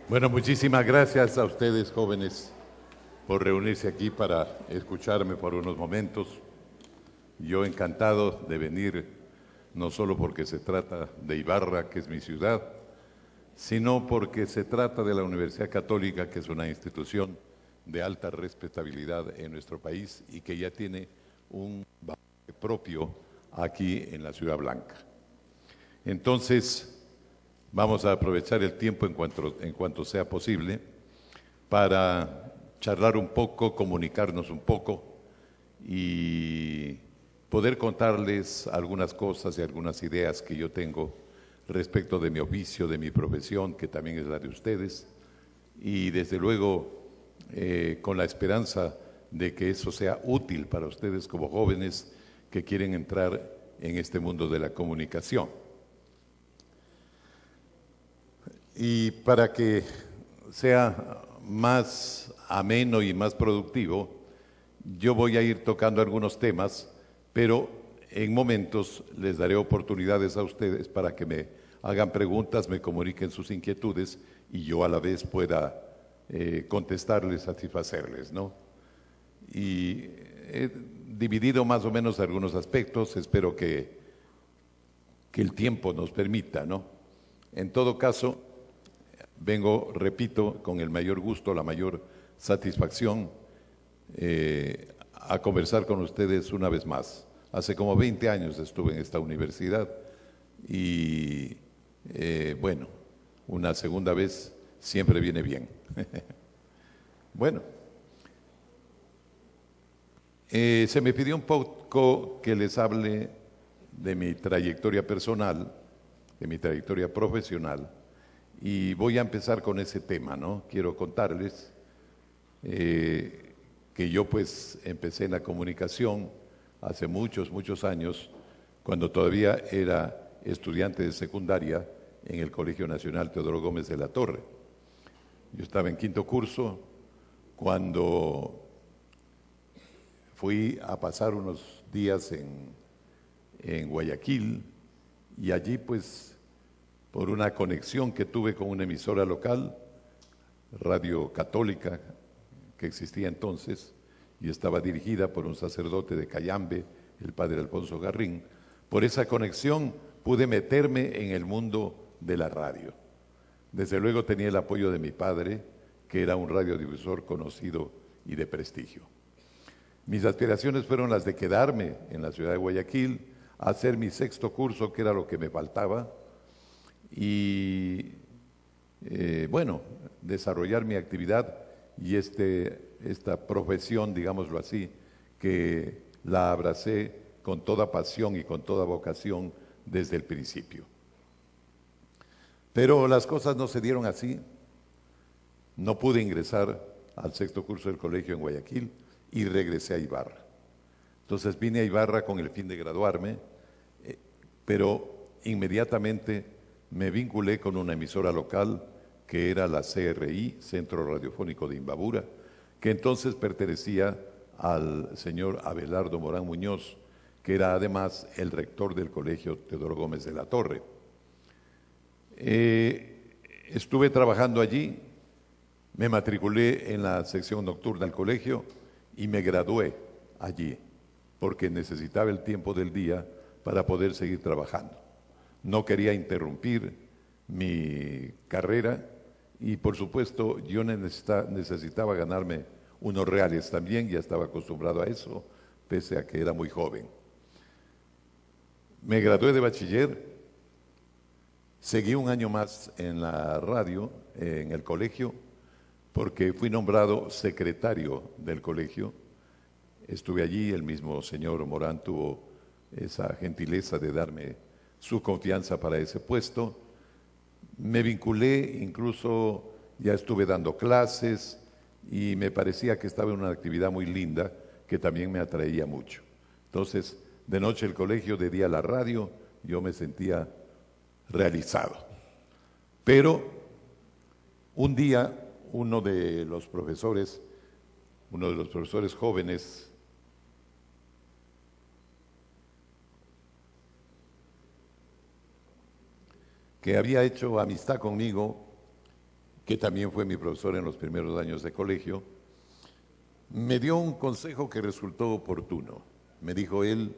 Bueno, muchísimas gracias a ustedes, jóvenes, por reunirse aquí para escucharme por unos momentos. Yo encantado de venir, no solo porque se trata de Ibarra, que es mi ciudad, sino porque se trata de la Universidad Católica, que es una institución de alta respetabilidad en nuestro país y que ya tiene un bagaje propio aquí en la Ciudad Blanca. Entonces, vamos a aprovechar el tiempo en cuanto sea posible para charlar un poco, comunicarnos un poco y poder contarles algunas cosas y algunas ideas que yo tengo respecto de mi oficio, de mi profesión, que también es la de ustedes, y desde luego con la esperanza de que eso sea útil para ustedes como jóvenes que quieren entrar en este mundo de la comunicación. Y para que sea más ameno y más productivo, yo voy a ir tocando algunos temas, pero en momentos les daré oportunidades a ustedes para que me hagan preguntas, me comuniquen sus inquietudes y yo a la vez pueda contestarles, satisfacerles, ¿no? Y he dividido más o menos algunos aspectos, espero que el tiempo nos permita, ¿no? En todo caso, vengo, repito, con el mayor gusto, la mayor satisfacción a conversar con ustedes una vez más. Hace como 20 años estuve en esta universidad y bueno, una segunda vez siempre viene bien. Bueno, se me pidió un poco que les hable de mi trayectoria personal, de mi trayectoria profesional, y voy a empezar con ese tema, ¿no? Quiero contarles que yo pues empecé en la comunicación hace muchos años, cuando todavía era estudiante de secundaria en el Colegio Nacional Teodoro Gómez de la Torre. Yo estaba en quinto curso cuando fui a pasar unos días en Guayaquil y allí pues por una conexión que tuve con una emisora local, Radio Católica, que existía entonces, y estaba dirigida por un sacerdote de Cayambe, el padre Alfonso Garrín. Por esa conexión pude meterme en el mundo de la radio. Desde luego tenía el apoyo de mi padre, que era un radiodifusor conocido y de prestigio. Mis aspiraciones fueron las de quedarme en la ciudad de Guayaquil, hacer mi sexto curso, que era lo que me faltaba, y bueno, desarrollar mi actividad y esta profesión, digámoslo así, que la abracé con toda pasión y con toda vocación desde el principio. Pero las cosas no se dieron así. No pude ingresar al sexto curso del colegio en Guayaquil y regresé a Ibarra. Entonces vine a Ibarra con el fin de graduarme, pero inmediatamente me vinculé con una emisora local que era la CRI, Centro Radiofónico de Imbabura, que entonces pertenecía al señor Abelardo Morán Muñoz, que era además el rector del Colegio Teodoro Gómez de la Torre. Estuve trabajando allí, me matriculé en la sección nocturna del colegio y me gradué allí, porque necesitaba el tiempo del día para poder seguir trabajando. No quería interrumpir mi carrera y por supuesto yo necesitaba ganarme unos reales también, ya estaba acostumbrado a eso, pese a que era muy joven. Me gradué de bachiller, seguí un año más en la radio, en el colegio, porque fui nombrado secretario del colegio. Estuve allí, el mismo señor Morán tuvo esa gentileza de darme su confianza para ese puesto. Me vinculé, incluso ya estuve dando clases y me parecía que estaba en una actividad muy linda que también me atraía mucho. Entonces, de noche el colegio, de día la radio, yo me sentía realizado. Pero un día uno de los profesores jóvenes, que había hecho amistad conmigo, que también fue mi profesor en los primeros años de colegio, me dio un consejo que resultó oportuno. Me dijo él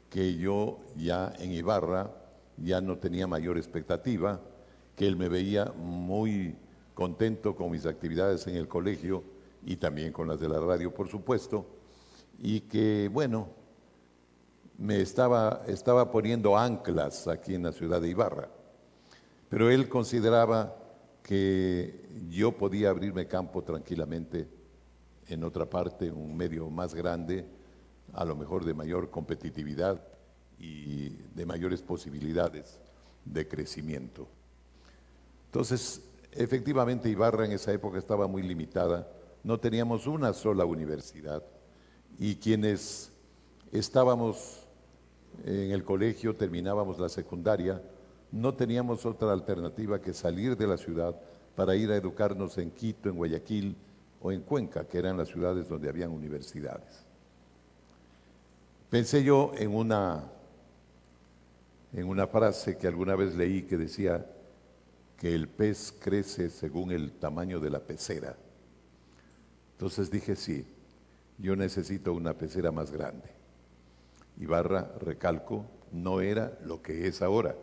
que yo ya en Ibarra ya no tenía mayor expectativa, que él me veía muy contento con mis actividades en el colegio y también con las de la radio, por supuesto, y que, bueno, me estaba poniendo anclas aquí en la ciudad de Ibarra. Pero él consideraba que yo podía abrirme campo tranquilamente en otra parte, un medio más grande, a lo mejor de mayor competitividad y de mayores posibilidades de crecimiento. Entonces, efectivamente, Ibarra en esa época estaba muy limitada, no teníamos una sola universidad y quienes estábamos en el colegio, terminábamos la secundaria, no teníamos otra alternativa que salir de la ciudad para ir a educarnos en Quito, en Guayaquil o en Cuenca, que eran las ciudades donde habían universidades. Pensé yo en una frase que alguna vez leí que decía que el pez crece según el tamaño de la pecera. Entonces dije, sí, yo necesito una pecera más grande. Ibarra, recalco, no era lo que es ahora.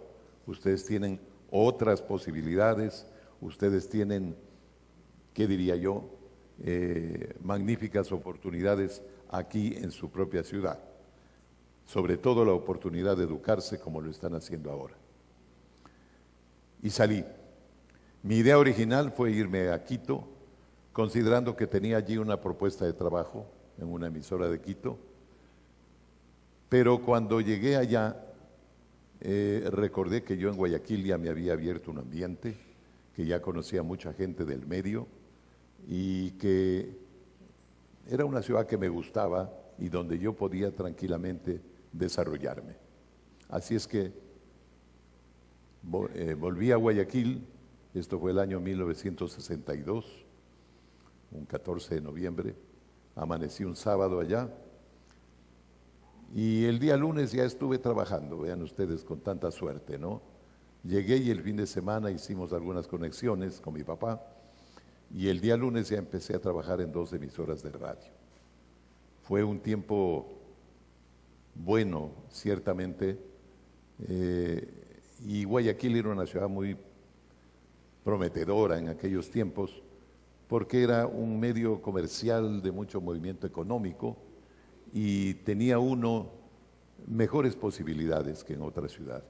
Ustedes tienen otras posibilidades, ustedes tienen, ¿qué diría yo?, magníficas oportunidades aquí en su propia ciudad. Sobre todo la oportunidad de educarse como lo están haciendo ahora. Y salí. Mi idea original fue irme a Quito, considerando que tenía allí una propuesta de trabajo en una emisora de Quito, pero cuando llegué allá, recordé que yo en Guayaquil ya me había abierto un ambiente, que ya conocía mucha gente del medio y que era una ciudad que me gustaba y donde yo podía tranquilamente desarrollarme. Así es que volví a Guayaquil, esto fue el año 1962, un 14 de noviembre, amanecí un sábado allá y el día lunes ya estuve trabajando, vean ustedes con tanta suerte, ¿no? Llegué y el fin de semana hicimos algunas conexiones con mi papá y el día lunes ya empecé a trabajar en 2 emisoras de radio. Fue un tiempo bueno, ciertamente, y Guayaquil era una ciudad muy prometedora en aquellos tiempos, porque era un medio comercial de mucho movimiento económico y tenía uno mejores posibilidades que en otra ciudad.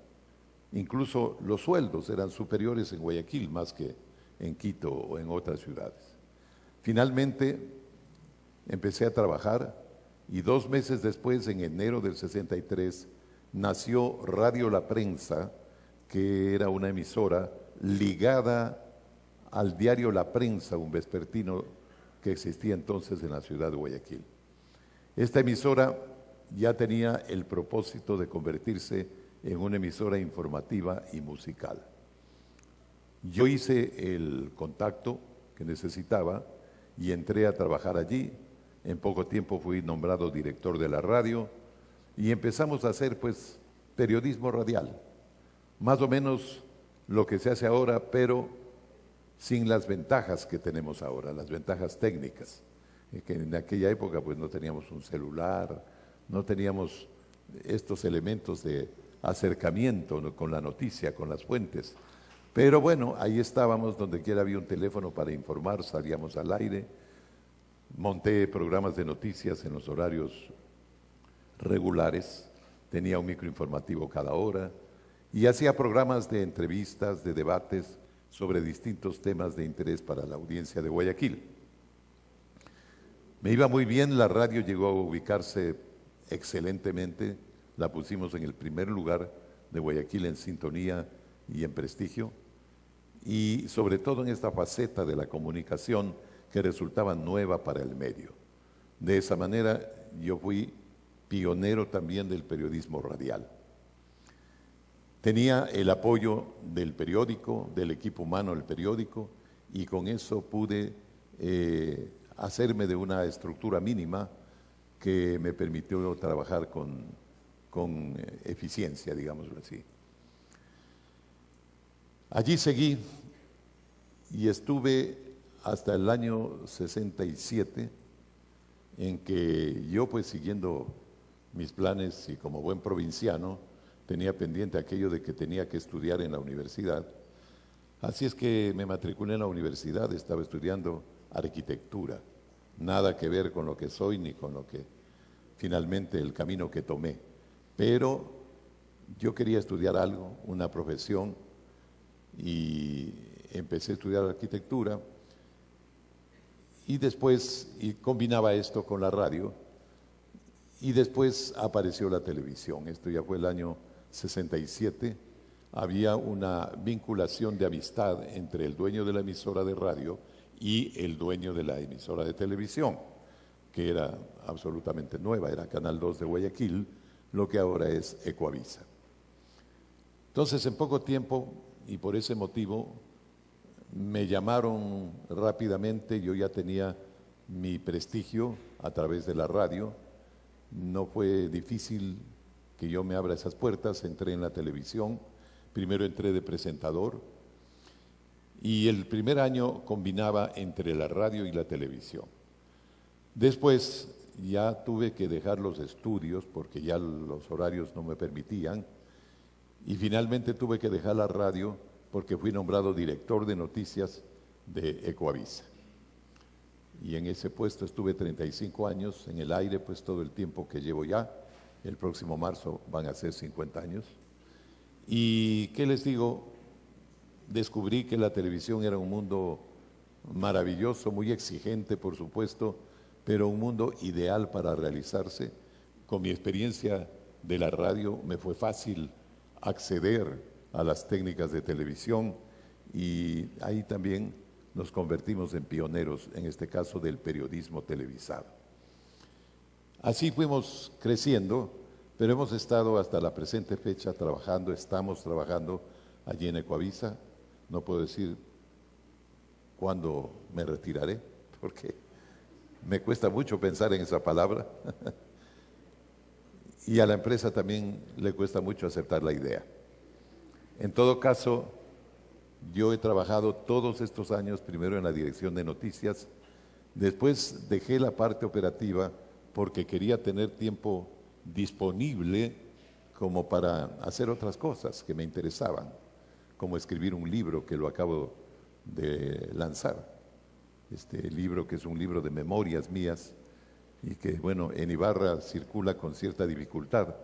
Incluso los sueldos eran superiores en Guayaquil más que en Quito o en otras ciudades. Finalmente empecé a trabajar y 2 meses después, en enero del 63, nació Radio La Prensa, que era una emisora ligada al diario La Prensa, un vespertino que existía entonces en la ciudad de Guayaquil. Esta emisora ya tenía el propósito de convertirse en una emisora informativa y musical. Yo hice el contacto que necesitaba y entré a trabajar allí. En poco tiempo fui nombrado director de la radio y empezamos a hacer pues periodismo radial, más o menos lo que se hace ahora, pero sin las ventajas que tenemos ahora, las ventajas técnicas, que en aquella época pues no teníamos un celular, no teníamos estos elementos de acercamiento, ¿no?, con la noticia, con las fuentes. Pero bueno, ahí estábamos, donde quiera había un teléfono para informar, salíamos al aire, monté programas de noticias en los horarios regulares, tenía un microinformativo cada hora y hacía programas de entrevistas, de debates sobre distintos temas de interés para la audiencia de Guayaquil. Me iba muy bien, la radio llegó a ubicarse excelentemente, la pusimos en el primer lugar de Guayaquil en sintonía y en prestigio, y sobre todo en esta faceta de la comunicación que resultaba nueva para el medio. De esa manera yo fui pionero también del periodismo radial. Tenía el apoyo del periódico, del equipo humano del periódico, y con eso pude hacerme de una estructura mínima que me permitió trabajar con eficiencia, digámoslo así. Allí seguí y estuve hasta el año 67 en que yo, pues siguiendo mis planes y como buen provinciano, tenía pendiente aquello de que tenía que estudiar en la universidad. Así es que me matriculé en la universidad, estaba estudiando arquitectura, nada que ver con lo que soy ni con lo que finalmente el camino que tomé. Pero yo quería estudiar algo, una profesión, y empecé a estudiar arquitectura y después combinaba esto con la radio y después apareció la televisión. Esto ya fue el año 67. Había una vinculación de amistad entre el dueño de la emisora de radio y el dueño de la emisora de televisión, que era absolutamente nueva, era Canal 2 de Guayaquil, lo que ahora es Ecuavisa. Entonces, en poco tiempo, y por ese motivo, me llamaron rápidamente. Yo ya tenía mi prestigio a través de la radio. No fue difícil que yo me abra esas puertas. Entré en la televisión. Primero entré de presentador. Y el primer año combinaba entre la radio y la televisión. Después ya tuve que dejar los estudios porque ya los horarios no me permitían. Y finalmente tuve que dejar la radio porque fui nombrado director de noticias de Ecuavisa. Y en ese puesto estuve 35 años en el aire, pues todo el tiempo que llevo ya. El próximo marzo van a ser 50 años. Y ¿qué les digo? Descubrí que la televisión era un mundo maravilloso, muy exigente, por supuesto, pero un mundo ideal para realizarse. Con mi experiencia de la radio me fue fácil acceder a las técnicas de televisión y ahí también nos convertimos en pioneros, en este caso del periodismo televisado. Así fuimos creciendo, pero hemos estado hasta la presente fecha trabajando, estamos trabajando allí en Ecuavisa. No puedo decir cuándo me retiraré, porque me cuesta mucho pensar en esa palabra. Y a la empresa también le cuesta mucho aceptar la idea. En todo caso, yo he trabajado todos estos años, primero en la dirección de noticias, después dejé la parte operativa porque quería tener tiempo disponible como para hacer otras cosas que me interesaban, como escribir un libro que lo acabo de lanzar. Este libro, que es un libro de memorias mías y que, bueno, en Ibarra circula con cierta dificultad,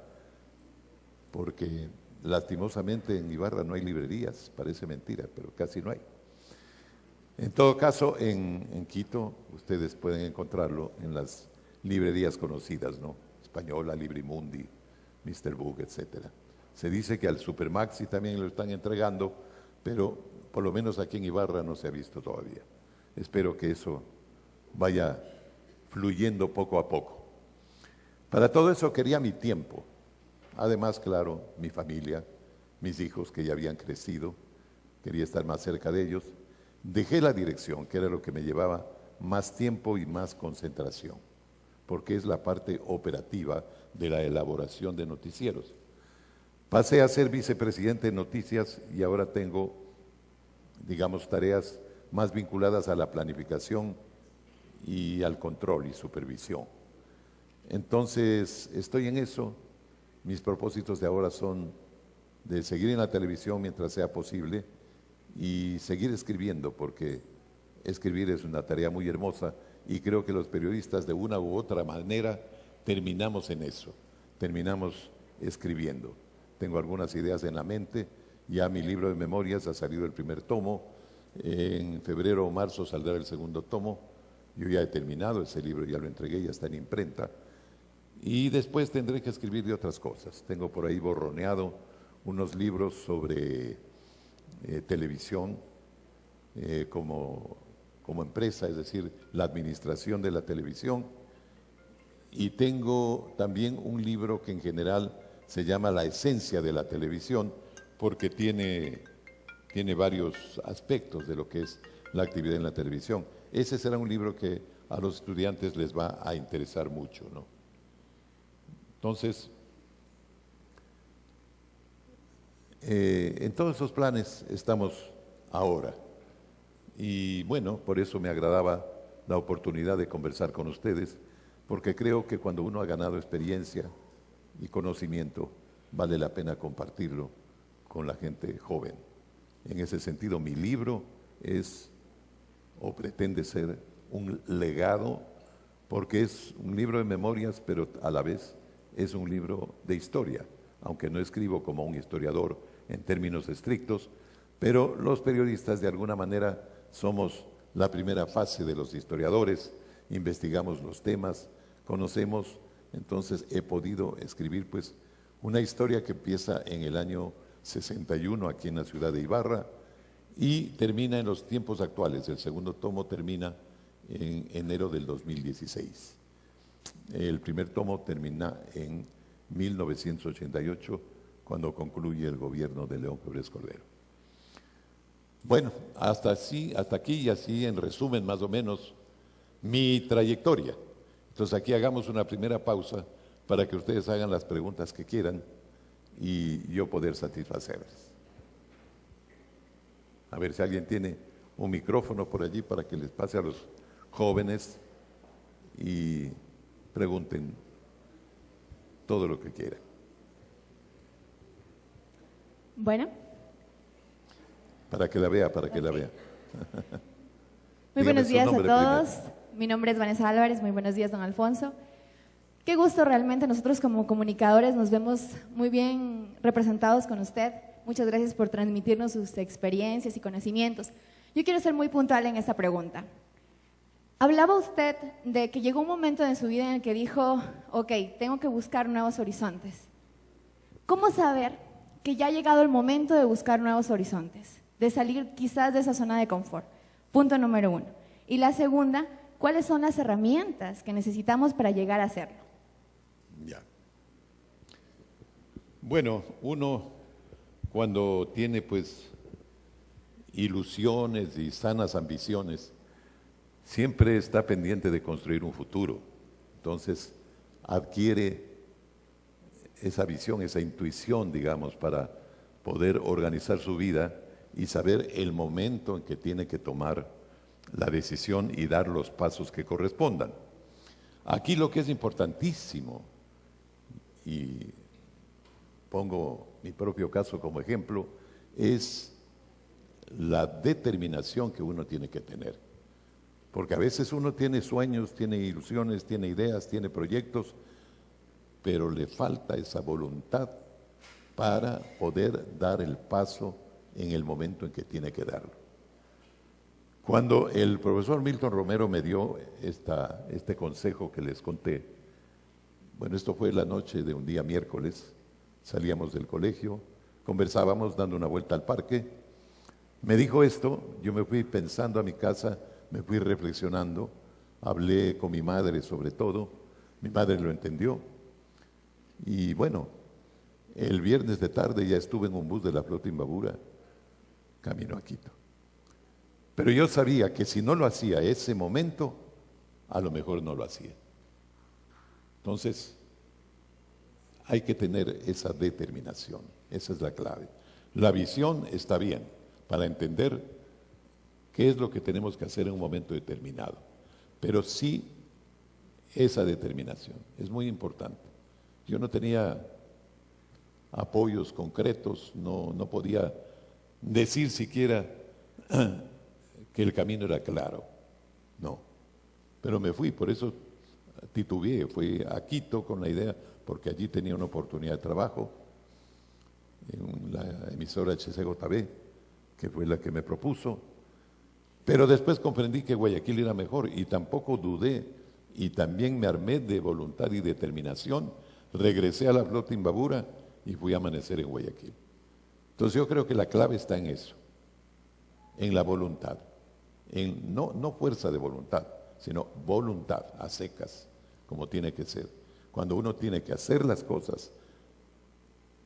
porque lastimosamente en Ibarra no hay librerías, parece mentira, pero casi no hay. En todo caso, en Quito ustedes pueden encontrarlo en las librerías conocidas, ¿no? Española, Librimundi, Mr. Book, etc. Se dice que al Supermaxi también lo están entregando, pero por lo menos aquí en Ibarra no se ha visto todavía. Espero que eso vaya fluyendo poco a poco. Para todo eso quería mi tiempo. Además, claro, mi familia, mis hijos que ya habían crecido, quería estar más cerca de ellos. Dejé la dirección, que era lo que me llevaba más tiempo y más concentración, porque es la parte operativa de la elaboración de noticieros. Pasé a ser vicepresidente de noticias y ahora tengo, digamos, tareas más vinculadas a la planificación y al control y supervisión. Entonces, estoy en eso. Mis propósitos de ahora son de seguir en la televisión mientras sea posible y seguir escribiendo, porque escribir es una tarea muy hermosa y creo que los periodistas de una u otra manera terminamos en eso, terminamos escribiendo. Tengo algunas ideas en la mente, ya mi libro de memorias ha salido el primer tomo, en febrero o marzo saldrá el segundo tomo. Yo ya he terminado ese libro, ya lo entregué, ya está en imprenta. Y después tendré que escribir de otras cosas. Tengo por ahí borroneado unos libros sobre televisión como empresa, es decir, la administración de la televisión. Y tengo también un libro que en general se llama La esencia de la televisión, porque tiene varios aspectos de lo que es la actividad en la televisión. Ese será un libro que a los estudiantes les va a interesar mucho, ¿no? Entonces, en todos esos planes estamos ahora. Y bueno, por eso me agradaba la oportunidad de conversar con ustedes, porque creo que cuando uno ha ganado experiencia y conocimiento, vale la pena compartirlo con la gente joven. En ese sentido, mi libro es o pretende ser un legado, porque es un libro de memorias, pero a la vez es un libro de historia, aunque no escribo como un historiador en términos estrictos, pero los periodistas de alguna manera somos la primera fase de los historiadores, investigamos los temas, conocemos, entonces he podido escribir pues una historia que empieza en el año 61 aquí en la ciudad de Ibarra y termina en los tiempos actuales. El segundo tomo termina en enero del 2016. El primer tomo termina en 1988, cuando concluye el gobierno de León Febres Cordero. Bueno, hasta aquí y así en resumen más o menos mi trayectoria. Entonces aquí hagamos una primera pausa para que ustedes hagan las preguntas que quieran y yo poder satisfacerlas. A ver si alguien tiene un micrófono por allí para que les pase a los jóvenes y pregunten todo lo que quieran. Bueno. Para que la vea. Muy buenos días a todos. Mi nombre es Vanessa Álvarez. Muy buenos días, don Alfonso. Qué gusto realmente. Nosotros como comunicadores nos vemos muy bien representados con usted. Muchas gracias por transmitirnos sus experiencias y conocimientos. Yo quiero ser muy puntual en esta pregunta. Hablaba usted de que llegó un momento en su vida en el que dijo, ok, tengo que buscar nuevos horizontes. ¿Cómo saber que ya ha llegado el momento de buscar nuevos horizontes? De salir quizás de esa zona de confort. Punto número 1. Y la segunda, ¿cuáles son las herramientas que necesitamos para llegar a hacerlo? Ya. Bueno, uno cuando tiene pues ilusiones y sanas ambiciones, siempre está pendiente de construir un futuro. Entonces adquiere esa visión, esa intuición, digamos, para poder organizar su vida y saber el momento en que tiene que tomar la decisión y dar los pasos que correspondan. Aquí lo que es importantísimo, y pongo mi propio caso como ejemplo, es la determinación que uno tiene que tener. Porque a veces uno tiene sueños, tiene ilusiones, tiene ideas, tiene proyectos, pero le falta esa voluntad para poder dar el paso en el momento en que tiene que darlo. Cuando el profesor Milton Romero me dio este consejo que les conté, bueno, esto fue la noche de un día miércoles, salíamos del colegio, conversábamos dando una vuelta al parque, me dijo esto, yo me fui pensando a mi casa, me fui reflexionando, hablé con mi madre sobre todo, mi madre lo entendió, y bueno, el viernes de tarde ya estuve en un bus de la Flota Imbabura, camino a Quito. Pero yo sabía que si no lo hacía ese momento, a lo mejor no lo hacía. Entonces, hay que tener esa determinación, esa es la clave. La visión está bien para entender qué es lo que tenemos que hacer en un momento determinado, pero sí esa determinación es muy importante. Yo no tenía apoyos concretos, no podía decir siquiera que el camino era claro, no, pero me fui, por eso titubeé, fui a Quito con la idea, porque allí tenía una oportunidad de trabajo en la emisora HCJB, que fue la que me propuso, pero después comprendí que Guayaquil era mejor y tampoco dudé y también me armé de voluntad y determinación, regresé a la Flota Imbabura y fui a amanecer en Guayaquil. Entonces yo creo que la clave está en eso, en la voluntad, en no fuerza de voluntad, sino voluntad a secas, como tiene que ser. Cuando uno tiene que hacer las cosas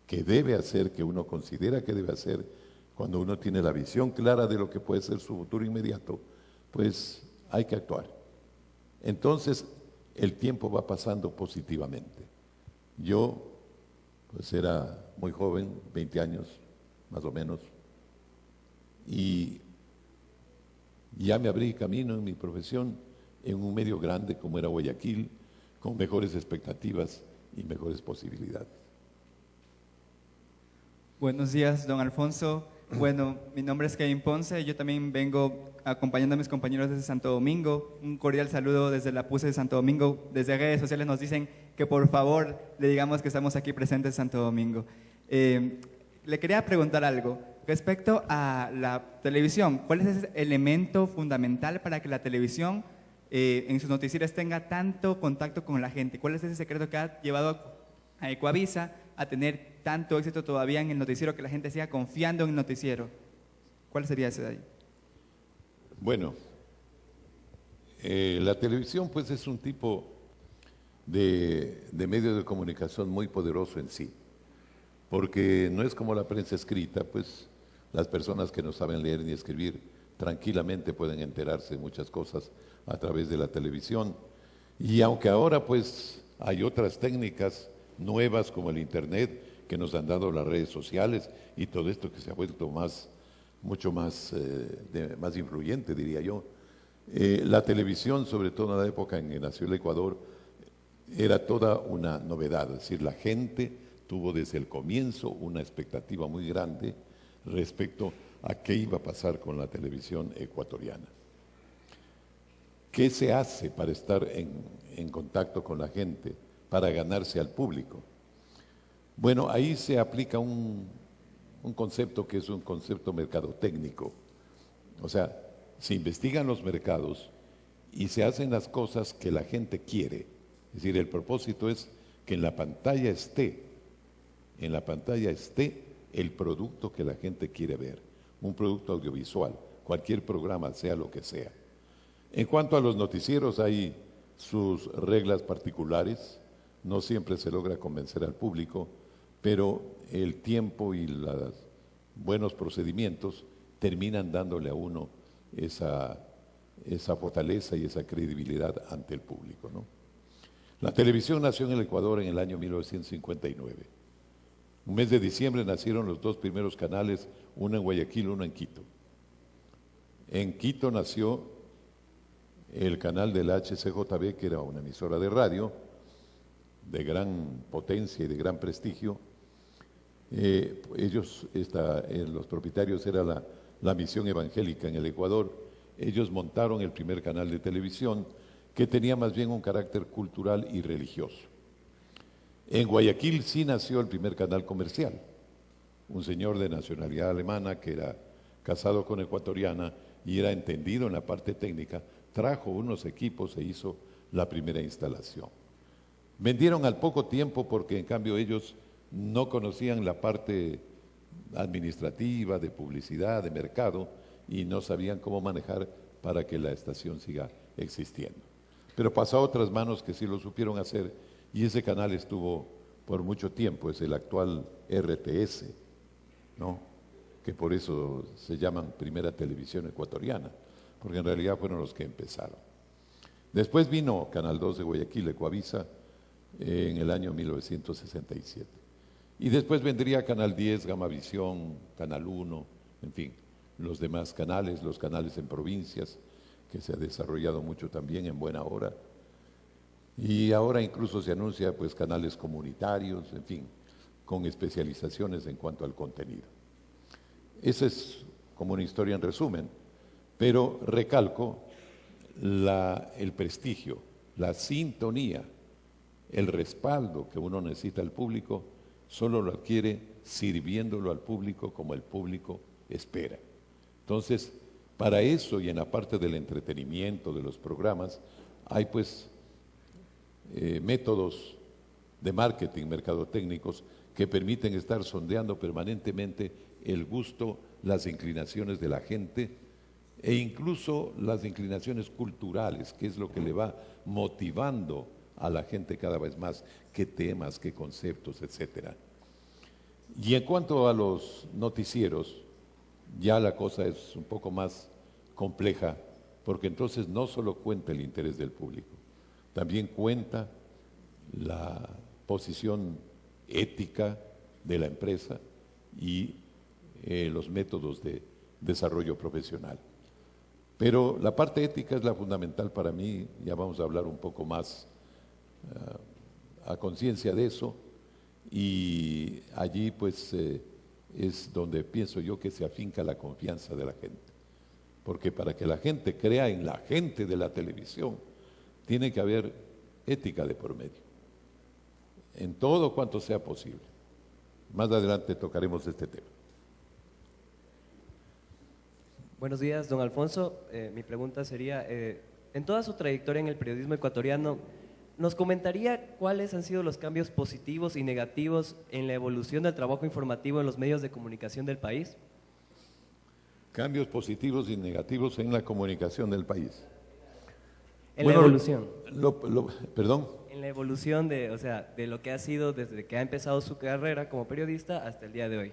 que debe hacer, que uno considera que debe hacer, cuando uno tiene la visión clara de lo que puede ser su futuro inmediato, pues hay que actuar. Entonces el tiempo va pasando positivamente. Yo pues era muy joven, 20 años más o menos, y Ya me abrí camino en mi profesión en un medio grande como era Guayaquil, con mejores expectativas y mejores posibilidades. Buenos días, don Alfonso. Bueno, mi nombre es Kevin Ponce, yo también vengo acompañando a mis compañeros desde Santo Domingo. Un cordial saludo desde la PUSE de Santo Domingo. Desde redes sociales nos dicen que por favor le digamos que estamos aquí presentes en Santo Domingo. Le quería preguntar algo respecto a la televisión. ¿Cuál es ese elemento fundamental para que la televisión en sus noticieros tenga tanto contacto con la gente? ¿Cuál es ese secreto que ha llevado a Ecuavisa a tener tanto éxito todavía en el noticiero, que la gente siga confiando en el noticiero? ¿Cuál sería ese de ahí? Bueno, la televisión pues es un tipo de medio de comunicación muy poderoso en sí, porque no es como la prensa escrita, pues las personas que no saben leer ni escribir tranquilamente pueden enterarse de muchas cosas a través de la televisión. Y aunque ahora pues hay otras técnicas nuevas como el internet que nos han dado las redes sociales y todo esto que se ha vuelto mucho más influyente, diría yo. La televisión, sobre todo en la época en que nació el Ecuador, era toda una novedad, es decir, la gente tuvo desde el comienzo una expectativa muy grande respecto a qué iba a pasar con la televisión ecuatoriana. ¿Qué se hace para estar en contacto con la gente, para ganarse al público? Bueno, ahí se aplica un concepto que es un concepto mercadotécnico. O sea, se investigan los mercados y se hacen las cosas que la gente quiere. Es decir, el propósito es que en la pantalla esté el producto que la gente quiere ver, un producto audiovisual, cualquier programa, sea lo que sea. En cuanto a los noticieros, hay sus reglas particulares, no siempre se logra convencer al público, pero el tiempo y los buenos procedimientos terminan dándole a uno esa fortaleza y esa credibilidad ante el público, ¿no? La televisión nació en el Ecuador en el año 1959. Un mes de diciembre nacieron los dos primeros canales, uno en Guayaquil, uno en Quito. En Quito nació el canal del HCJB, que era una emisora de radio de gran potencia y de gran prestigio. Los propietarios era la Misión Evangélica en el Ecuador. Ellos montaron el primer canal de televisión que tenía más bien un carácter cultural y religioso. En Guayaquil sí nació el primer canal comercial. Un señor de nacionalidad alemana que era casado con ecuatoriana y era entendido en la parte técnica, trajo unos equipos e hizo la primera instalación. Vendieron al poco tiempo porque en cambio ellos no conocían la parte administrativa, de publicidad, de mercado, y no sabían cómo manejar para que la estación siga existiendo. Pero pasó a otras manos que sí lo supieron hacer, y ese canal estuvo por mucho tiempo, es el actual RTS, ¿no? Que por eso se llaman Primera Televisión Ecuatoriana, porque en realidad fueron los que empezaron. Después vino Canal 2 de Guayaquil, Ecuavisa, en el año 1967. Y después vendría Canal 10, Gamavisión, Canal 1, en fin, los demás canales, los canales en provincias, que se ha desarrollado mucho también en buena hora. Y ahora incluso se anuncia pues canales comunitarios, en fin, con especializaciones en cuanto al contenido. Esa es como una historia en resumen, pero recalco el prestigio, la sintonía, el respaldo que uno necesita al público, solo lo adquiere sirviéndolo al público como el público espera. Entonces, para eso y en la parte del entretenimiento, de los programas, hay pues métodos de marketing, mercadotécnicos, que permiten estar sondeando permanentemente el gusto, las inclinaciones de la gente e incluso las inclinaciones culturales, que es lo que le va motivando a la gente cada vez más, qué temas, qué conceptos, etcétera. Y en cuanto a los noticieros, ya la cosa es un poco más compleja, porque entonces no solo cuenta el interés del público, también cuenta la posición ética de la empresa y los métodos de desarrollo profesional. Pero la parte ética es la fundamental para mí, ya vamos a hablar un poco más a conciencia de eso, y allí pues es donde pienso yo que se afinca la confianza de la gente. Porque para que la gente crea en la gente de la televisión, tiene que haber ética de por medio, en todo cuanto sea posible. Más adelante tocaremos este tema. Buenos días, don Alfonso. Mi pregunta sería, en toda su trayectoria en el periodismo ecuatoriano, ¿nos comentaría cuáles han sido los cambios positivos y negativos en la evolución del trabajo informativo en los medios de comunicación del país? Cambios positivos y negativos en la comunicación del país. En la evolución. Perdón. En la evolución de, o sea, de lo que ha sido desde que ha empezado su carrera como periodista hasta el día de hoy.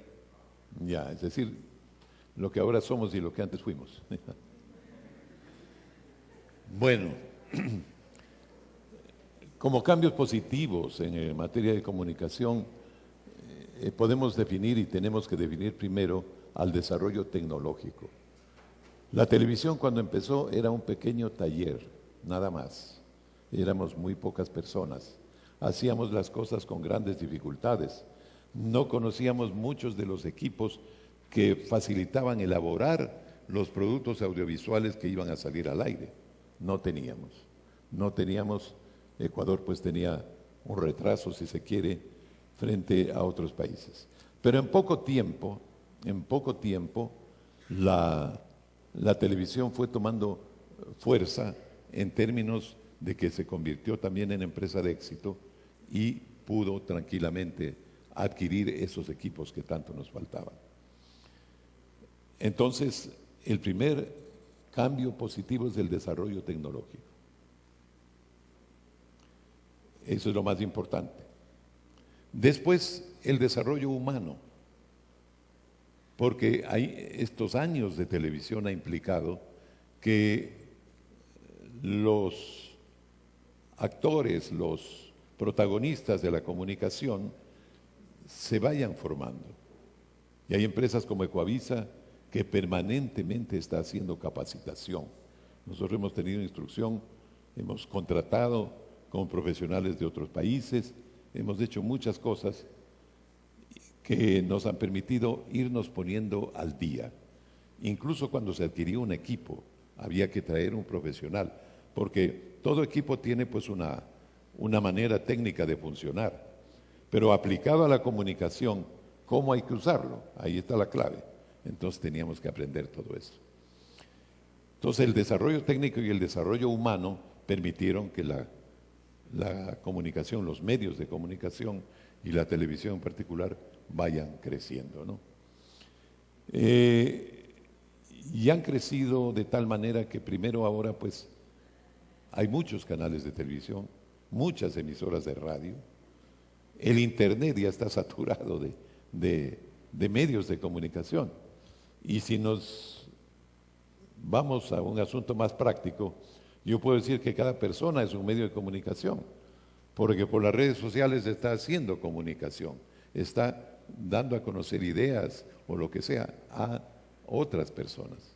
Ya, es decir, lo que ahora somos y lo que antes fuimos. Bueno, como cambios positivos en materia de comunicación, podemos definir y tenemos que definir primero al desarrollo tecnológico. La televisión cuando empezó era un pequeño taller, nada más. Éramos muy pocas personas. Hacíamos las cosas con grandes dificultades. No conocíamos muchos de los equipos que facilitaban elaborar los productos audiovisuales que iban a salir al aire. No teníamos. Ecuador pues tenía un retraso, si se quiere, frente a otros países. Pero en poco tiempo, la televisión fue tomando fuerza en términos de que se convirtió también en empresa de éxito y pudo tranquilamente adquirir esos equipos que tanto nos faltaban. Entonces, el primer cambio positivo es el desarrollo tecnológico. Eso es lo más importante. Después, el desarrollo humano, porque estos años de televisión ha implicado que los actores, los protagonistas de la comunicación se vayan formando. Y hay empresas como Ecuavisa que permanentemente está haciendo capacitación. Nosotros hemos tenido instrucción, hemos contratado con profesionales de otros países, hemos hecho muchas cosas que nos han permitido irnos poniendo al día. Incluso cuando se adquirió un equipo, había que traer un profesional, porque todo equipo tiene pues una manera técnica de funcionar, pero aplicado a la comunicación, ¿cómo hay que usarlo? Ahí está la clave. Entonces teníamos que aprender todo eso. Entonces el desarrollo técnico y el desarrollo humano permitieron que la comunicación, los medios de comunicación y la televisión en particular vayan creciendo, ¿no? Y han crecido de tal manera que primero ahora pues hay muchos canales de televisión, muchas emisoras de radio, el internet ya está saturado de medios de comunicación. Y si nos vamos a un asunto más práctico, yo puedo decir que cada persona es un medio de comunicación, porque por las redes sociales está haciendo comunicación, está dando a conocer ideas o lo que sea a otras personas.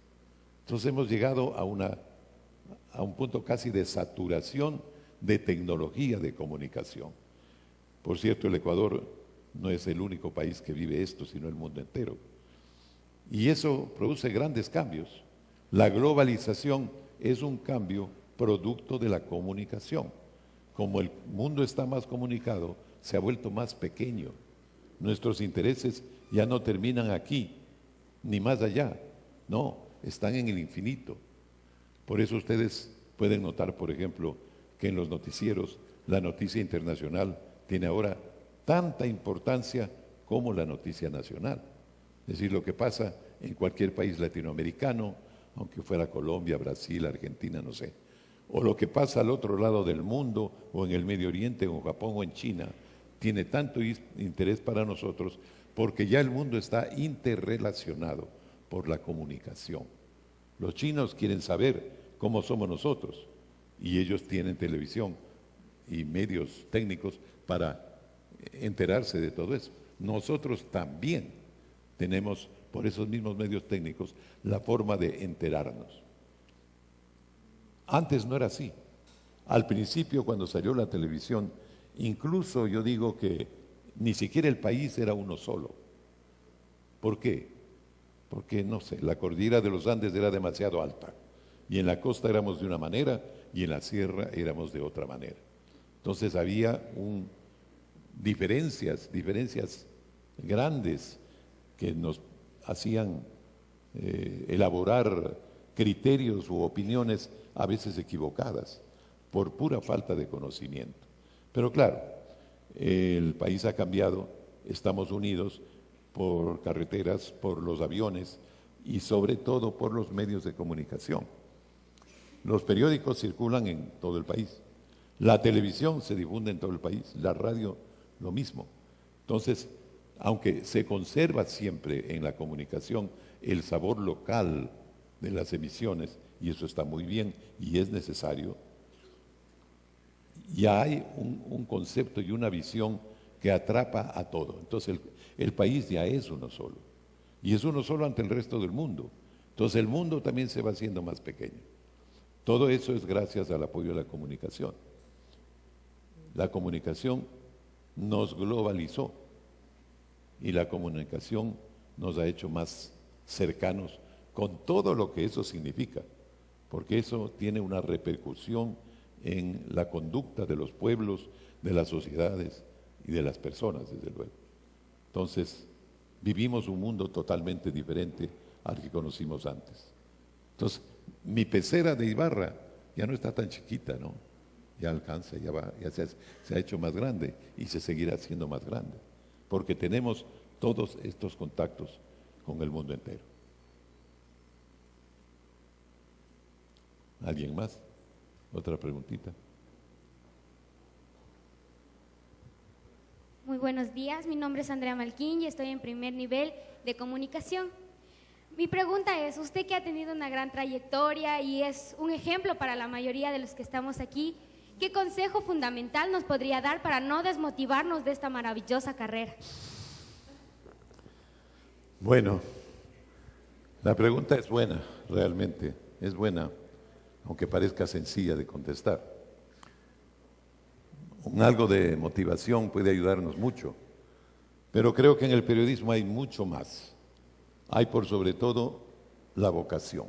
Entonces hemos llegado a un punto casi de saturación de tecnología de comunicación. Por cierto, el Ecuador no es el único país que vive esto, sino el mundo entero. Y eso produce grandes cambios. La globalización es un cambio producto de la comunicación. Como el mundo está más comunicado, se ha vuelto más pequeño. Nuestros intereses ya no terminan aquí, ni más allá. No, están en el infinito. Por eso ustedes pueden notar, por ejemplo, que en los noticieros la noticia internacional tiene ahora tanta importancia como la noticia nacional. Es decir, lo que pasa en cualquier país latinoamericano, aunque fuera Colombia, Brasil, Argentina, no sé, o lo que pasa al otro lado del mundo, o en el Medio Oriente, o en Japón, o en China, tiene tanto interés para nosotros porque ya el mundo está interrelacionado por la comunicación. Los chinos quieren saber cómo somos nosotros y ellos tienen televisión y medios técnicos para enterarse de todo eso. Nosotros también tenemos, por esos mismos medios técnicos, la forma de enterarnos. Antes no era así. Al principio, cuando salió la televisión, incluso yo digo que ni siquiera el país era uno solo. ¿Por qué? Porque, no sé, la cordillera de los Andes era demasiado alta y en la costa éramos de una manera y en la sierra éramos de otra manera. Entonces había diferencias grandes que nos hacían elaborar criterios u opiniones a veces equivocadas por pura falta de conocimiento. Pero claro, el país ha cambiado, estamos unidos por carreteras, por los aviones y sobre todo por los medios de comunicación. Los periódicos circulan en todo el país, la televisión se difunde en todo el país, la radio lo mismo. Entonces, aunque se conserva siempre en la comunicación el sabor local de las emisiones, y eso está muy bien y es necesario, ya hay un concepto y una visión que atrapa a todo. Entonces el país ya es uno solo, y es uno solo ante el resto del mundo. Entonces el mundo también se va haciendo más pequeño. Todo eso es gracias al apoyo de la comunicación. La comunicación nos globalizó y la comunicación nos ha hecho más cercanos con todo lo que eso significa, porque eso tiene una repercusión en la conducta de los pueblos, de las sociedades y de las personas, desde luego. Entonces, vivimos un mundo totalmente diferente al que conocimos antes. Entonces, mi pecera de Ibarra ya no está tan chiquita, ¿no? Ya alcanza, ya se ha hecho más grande y se seguirá siendo más grande, porque tenemos todos estos contactos con el mundo entero. ¿Alguien más? ¿Otra preguntita? Muy buenos días, mi nombre es Andrea Malquín y estoy en primer nivel de comunicación. Mi pregunta es, usted que ha tenido una gran trayectoria y es un ejemplo para la mayoría de los que estamos aquí, ¿qué consejo fundamental nos podría dar para no desmotivarnos de esta maravillosa carrera? Bueno, la pregunta es buena, realmente, es buena, aunque parezca sencilla de contestar. Algo de motivación puede ayudarnos mucho, pero creo que en el periodismo hay mucho más. Hay por sobre todo la vocación.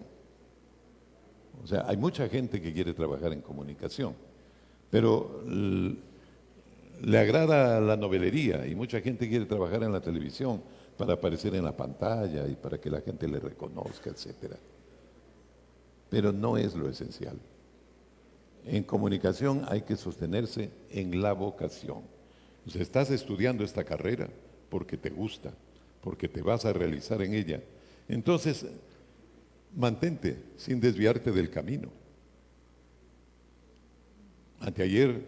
O sea, hay mucha gente que quiere trabajar en comunicación, pero le agrada la novelería y mucha gente quiere trabajar en la televisión para aparecer en la pantalla y para que la gente le reconozca, etcétera. Pero no es lo esencial. En comunicación hay que sostenerse en la vocación. O sea, estás estudiando esta carrera porque te gusta, porque te vas a realizar en ella. Entonces, mantente sin desviarte del camino. Anteayer,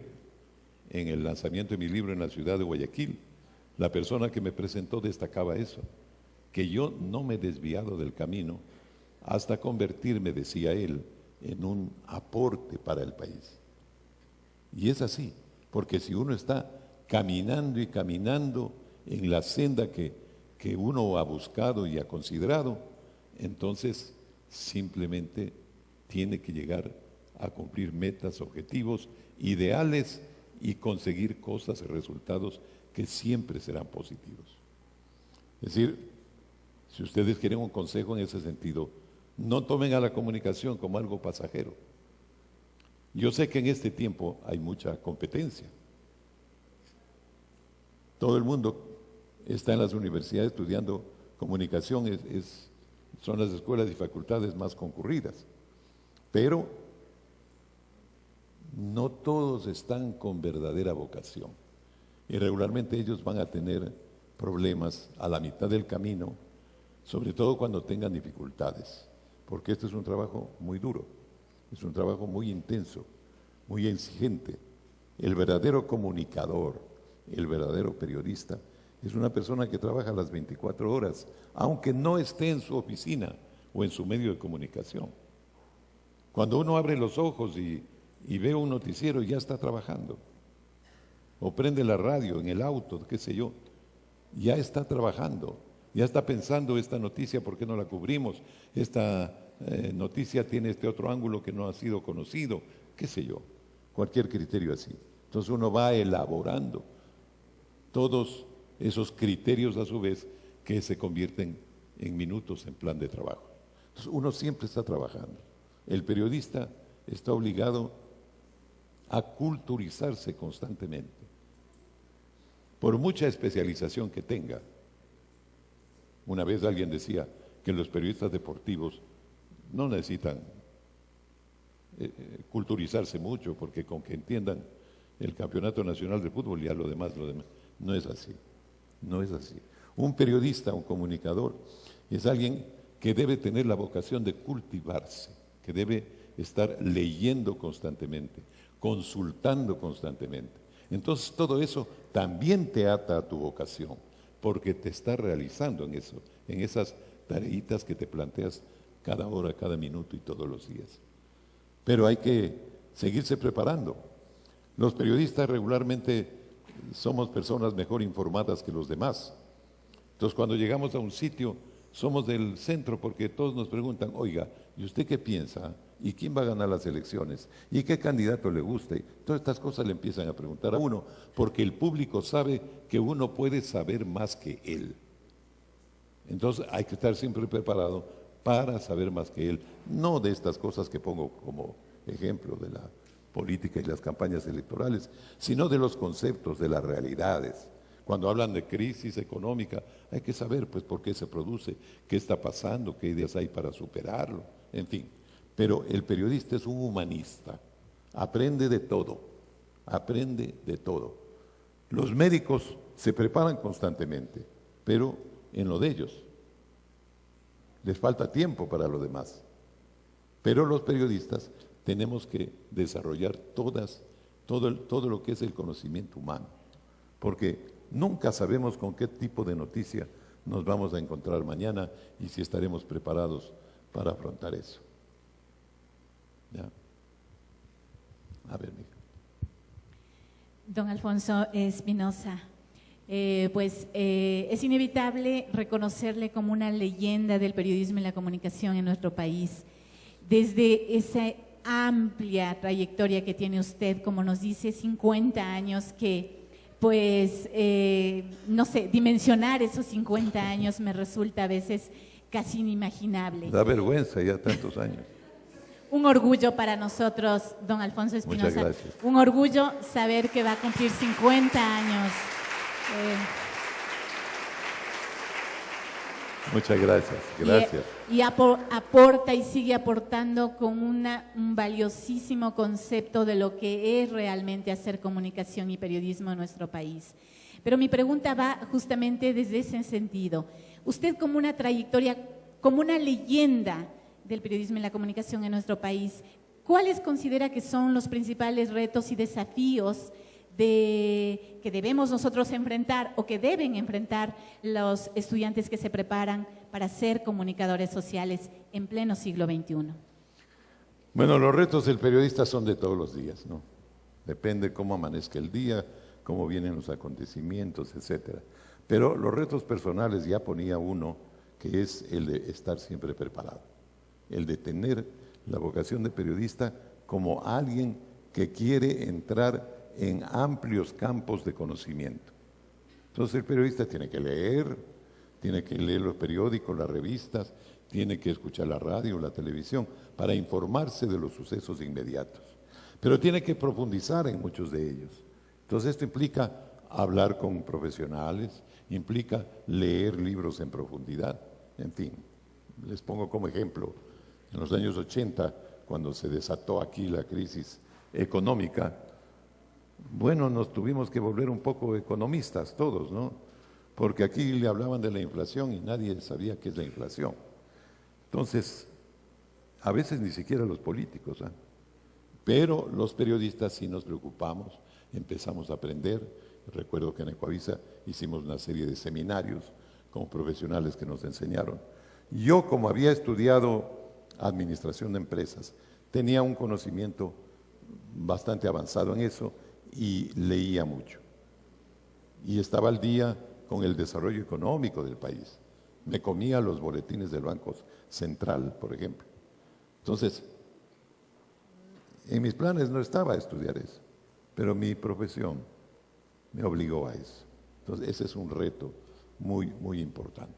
en el lanzamiento de mi libro en la ciudad de Guayaquil, la persona que me presentó destacaba eso, que yo no me he desviado del camino hasta convertirme, decía él, en un aporte para el país. Y es así, porque si uno está caminando y caminando en la senda que uno ha buscado y ha considerado, entonces simplemente tiene que llegar a cumplir metas, objetivos, ideales y conseguir cosas y resultados que siempre serán positivos. Es decir, si ustedes quieren un consejo en ese sentido, no tomen a la comunicación como algo pasajero. Yo sé que en este tiempo hay mucha competencia. Todo el mundo está en las universidades estudiando comunicación, son las escuelas y facultades más concurridas. Pero no todos están con verdadera vocación. Y regularmente ellos van a tener problemas a la mitad del camino, sobre todo cuando tengan dificultades. Porque este es un trabajo muy duro, es un trabajo muy intenso, muy exigente. El verdadero comunicador, el verdadero periodista, es una persona que trabaja las 24 horas, aunque no esté en su oficina o en su medio de comunicación. Cuando uno abre los ojos y ve un noticiero, ya está trabajando. O prende la radio en el auto, qué sé yo, ya está trabajando. Ya está pensando esta noticia, ¿por qué no la cubrimos? Esta noticia tiene este otro ángulo que no ha sido conocido, qué sé yo, cualquier criterio así. Entonces uno va elaborando todos esos criterios a su vez que se convierten en minutos en plan de trabajo. Entonces uno siempre está trabajando. El periodista está obligado a culturizarse constantemente, por mucha especialización que tenga. Una vez alguien decía que los periodistas deportivos no necesitan culturizarse mucho, porque con que entiendan el campeonato nacional de fútbol, ya lo demás. No es así, no es así. Un periodista, un comunicador, es alguien que debe tener la vocación de cultivarse, que debe estar leyendo constantemente, consultando constantemente. Entonces todo eso también te ata a tu vocación, porque te está realizando en eso, en esas tareitas que te planteas cada hora, cada minuto y todos los días. Pero hay que seguirse preparando. Los periodistas regularmente somos personas mejor informadas que los demás. Entonces cuando llegamos a un sitio somos del centro, porque todos nos preguntan, oiga, ¿y usted qué piensa? ¿Y quién va a ganar las elecciones? ¿Y qué candidato le guste? Todas estas cosas le empiezan a preguntar a uno, porque el público sabe que uno puede saber más que él. Entonces hay que estar siempre preparado para saber más que él, no de estas cosas que pongo como ejemplo de la política y las campañas electorales, sino de los conceptos, de las realidades. Cuando hablan de crisis económica, hay que saber pues por qué se produce, qué está pasando, qué ideas hay para superarlo, en fin. Pero el periodista es un humanista, aprende de todo, aprende de todo. Los médicos se preparan constantemente, pero en lo de ellos. Les falta tiempo para lo demás. Pero los periodistas tenemos que desarrollar todo lo que es el conocimiento humano, porque nunca sabemos con qué tipo de noticia nos vamos a encontrar mañana y si estaremos preparados para afrontar eso. ¿Ya? A ver, mija. Don Alfonso Espinosa, es inevitable reconocerle como una leyenda del periodismo y la comunicación en nuestro país. Desde esa amplia trayectoria que tiene usted, como nos dice, 50 años que, pues, no sé, dimensionar esos 50 años me resulta a veces casi inimaginable. Da vergüenza ya tantos años. Un orgullo para nosotros, don Alfonso Espinosa. Muchas gracias. Un orgullo saber que va a cumplir 50 años. Muchas gracias, gracias. Y aporta y sigue aportando con un valiosísimo concepto de lo que es realmente hacer comunicación y periodismo en nuestro país. Pero mi pregunta va justamente desde ese sentido. Usted, como una trayectoria, como una leyenda del periodismo y la comunicación en nuestro país, ¿cuáles considera que son los principales retos y desafíos que debemos nosotros enfrentar o que deben enfrentar los estudiantes que se preparan para ser comunicadores sociales en pleno siglo XXI? Bueno, los retos del periodista son de todos los días, ¿no? Depende cómo amanezca el día, cómo vienen los acontecimientos, etcétera. Pero los retos personales ya ponía uno, que es el de estar siempre preparado, el de tener la vocación de periodista como alguien que quiere entrar en amplios campos de conocimiento. Entonces el periodista tiene que leer los periódicos, las revistas, tiene que escuchar la radio, la televisión, para informarse de los sucesos inmediatos. Pero tiene que profundizar en muchos de ellos. Entonces esto implica hablar con profesionales, implica leer libros en profundidad, en fin. Les pongo como ejemplo, en los años 80, cuando se desató aquí la crisis económica, bueno, nos tuvimos que volver un poco economistas todos, ¿no? Porque aquí le hablaban de la inflación y nadie sabía qué es la inflación. Entonces, a veces ni siquiera los políticos, ¿eh? Pero los periodistas sí nos preocupamos, empezamos a aprender. Recuerdo que en Ecuavisa hicimos una serie de seminarios con profesionales que nos enseñaron. Yo, como había estudiado administración de empresas, tenía un conocimiento bastante avanzado en eso y leía mucho. Y estaba al día con el desarrollo económico del país. Me comía los boletines del Banco Central, por ejemplo. Entonces, en mis planes no estaba estudiar eso, pero mi profesión me obligó a eso. Entonces, ese es un reto muy, muy importante.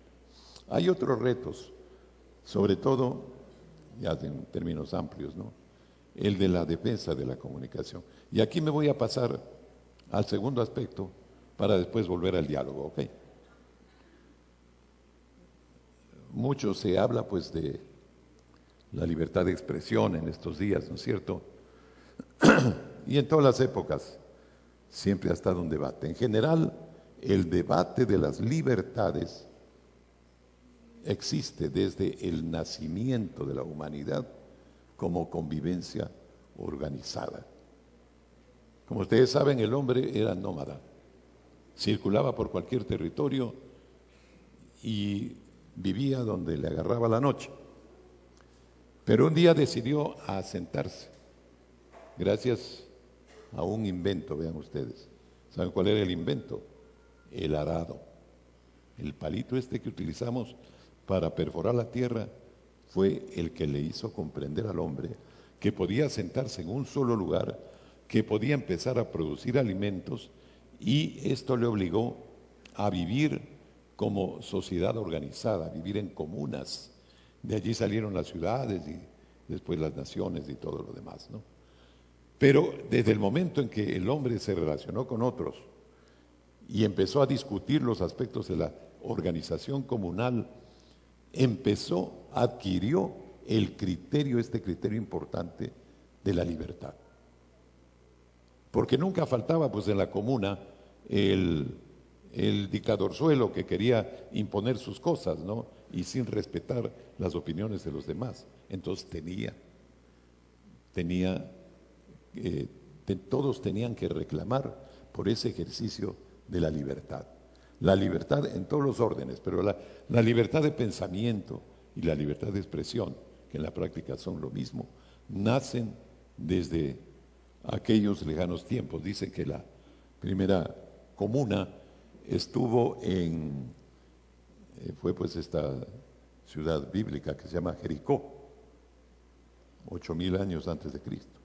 Hay otros retos, sobre todo, ya en términos amplios, ¿no? El de la defensa de la comunicación. Y aquí me voy a pasar al segundo aspecto para después volver al diálogo, ¿ok? Mucho se habla, pues, de la libertad de expresión en estos días, ¿no es cierto? Y en todas las épocas siempre ha estado un debate. En general, el debate de las libertades existe desde el nacimiento de la humanidad como convivencia organizada. Como ustedes saben, el hombre era nómada, circulaba por cualquier territorio y vivía donde le agarraba la noche. Pero un día decidió asentarse, gracias a un invento, vean ustedes. ¿Saben cuál era el invento? El arado. El palito este que utilizamos para perforar la tierra fue el que le hizo comprender al hombre que podía sentarse en un solo lugar, que podía empezar a producir alimentos, y esto le obligó a vivir como sociedad organizada, a vivir en comunas. De allí salieron las ciudades y después las naciones y todo lo demás, ¿no? Pero desde el momento en que el hombre se relacionó con otros y empezó a discutir los aspectos de la organización comunal, adquirió este criterio importante de la libertad. Porque nunca faltaba, pues, en la comuna el dictadorzuelo que quería imponer sus cosas, ¿no? Y sin respetar las opiniones de los demás. Entonces todos tenían que reclamar por ese ejercicio de la libertad. La libertad en todos los órdenes, pero la libertad de pensamiento y la libertad de expresión, que en la práctica son lo mismo, nacen desde aquellos lejanos tiempos. Dicen que la primera comuna estuvo fue pues esta ciudad bíblica que se llama Jericó, 8000 años antes de Cristo.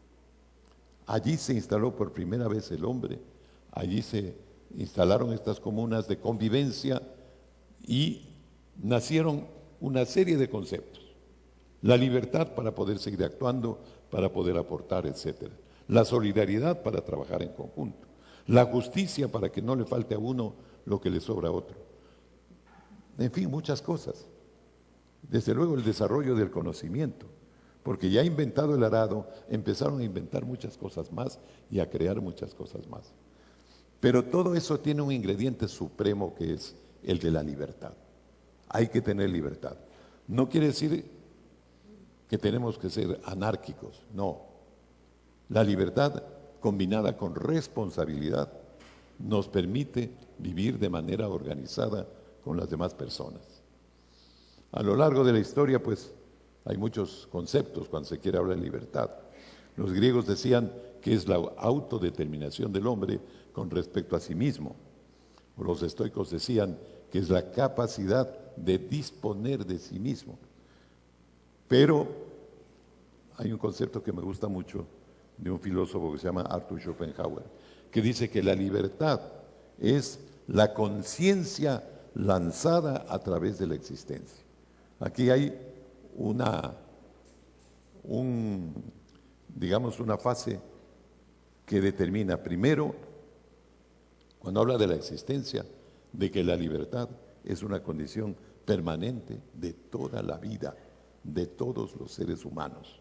Allí se instaló por primera vez el hombre, allí se instalaron estas comunas de convivencia y nacieron una serie de conceptos. La libertad para poder seguir actuando, para poder aportar, etc. La solidaridad para trabajar en conjunto. La justicia para que no le falte a uno lo que le sobra a otro. En fin, muchas cosas. Desde luego el desarrollo del conocimiento, porque ya inventado el arado, empezaron a inventar muchas cosas más y a crear muchas cosas más. Pero todo eso tiene un ingrediente supremo que es el de la libertad. Hay que tener libertad. No quiere decir que tenemos que ser anárquicos, no. La libertad combinada con responsabilidad nos permite vivir de manera organizada con las demás personas. A lo largo de la historia, pues, hay muchos conceptos cuando se quiere hablar de libertad. Los griegos decían que es la autodeterminación del hombre con respecto a sí mismo. Los estoicos decían que es la capacidad de disponer de sí mismo. Pero hay un concepto que me gusta mucho de un filósofo que se llama Arthur Schopenhauer, que dice que la libertad es la conciencia lanzada a través de la existencia. Aquí hay digamos, una fase que determina primero, cuando habla de la existencia, de que la libertad es una condición permanente de toda la vida, de todos los seres humanos.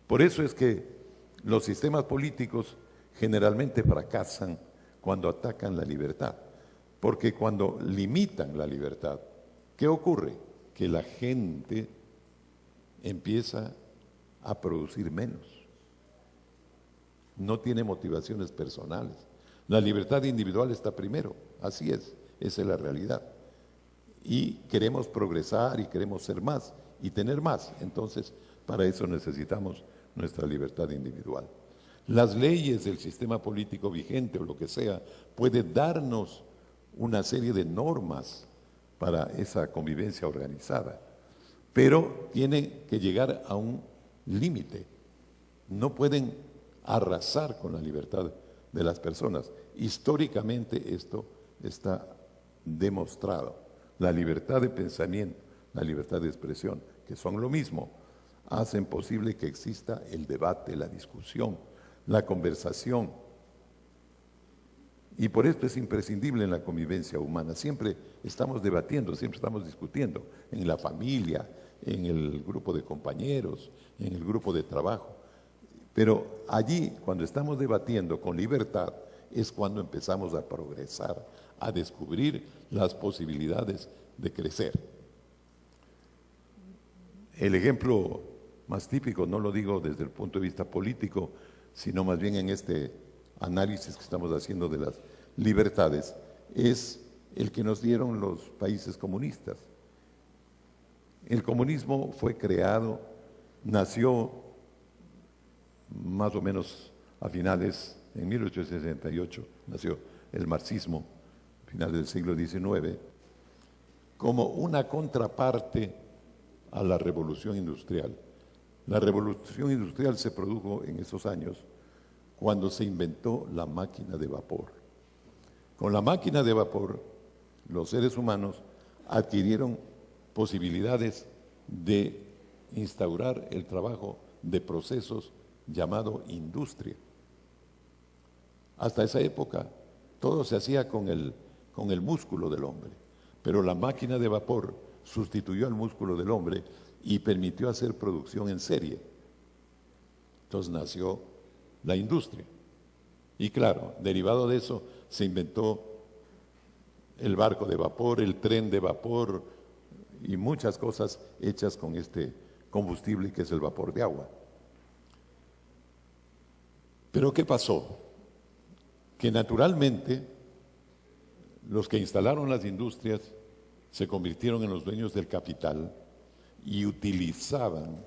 Por eso es que los sistemas políticos generalmente fracasan cuando atacan la libertad, porque cuando limitan la libertad, ¿qué ocurre? Que la gente empieza a producir menos. No tiene motivaciones personales. La libertad individual está primero, así es, esa es la realidad. Y queremos progresar y queremos ser más y tener más. Entonces, para eso necesitamos nuestra libertad individual. Las leyes del sistema político vigente o lo que sea puede darnos una serie de normas para esa convivencia organizada. pero tienen que llegar a un límite. No pueden arrasar con la libertad de las personas. Históricamente esto está demostrado. La libertad de pensamiento, la libertad de expresión, que son lo mismo, hacen posible que exista el debate, la discusión, la conversación. Y por esto es imprescindible en la convivencia humana. Siempre estamos debatiendo, siempre estamos discutiendo, en la familia, en el grupo de compañeros, en el grupo de trabajo. Pero allí, cuando estamos debatiendo con libertad, es cuando empezamos a progresar, a descubrir las posibilidades de crecer. El ejemplo más típico, no lo digo desde el punto de vista político, sino más bien en este análisis que estamos haciendo de las libertades, es el que nos dieron los países comunistas. El comunismo fue creado, nació más o menos a finales, en 1868, nació el marxismo, a finales del siglo XIX, como una contraparte a la revolución industrial. La revolución industrial se produjo en esos años cuando se inventó la máquina de vapor. Con la máquina de vapor, los seres humanos adquirieron posibilidades de instaurar el trabajo de procesos llamado industria. Hasta esa época todo se hacía con el músculo del hombre, pero la máquina de vapor sustituyó al músculo del hombre y permitió hacer producción en serie. Entonces nació la industria. Y claro, derivado de eso se inventó el barco de vapor, el tren de vapor y muchas cosas hechas con este combustible que es el vapor de agua. Pero ¿qué pasó? Que naturalmente los que instalaron las industrias se convirtieron en los dueños del capital y utilizaban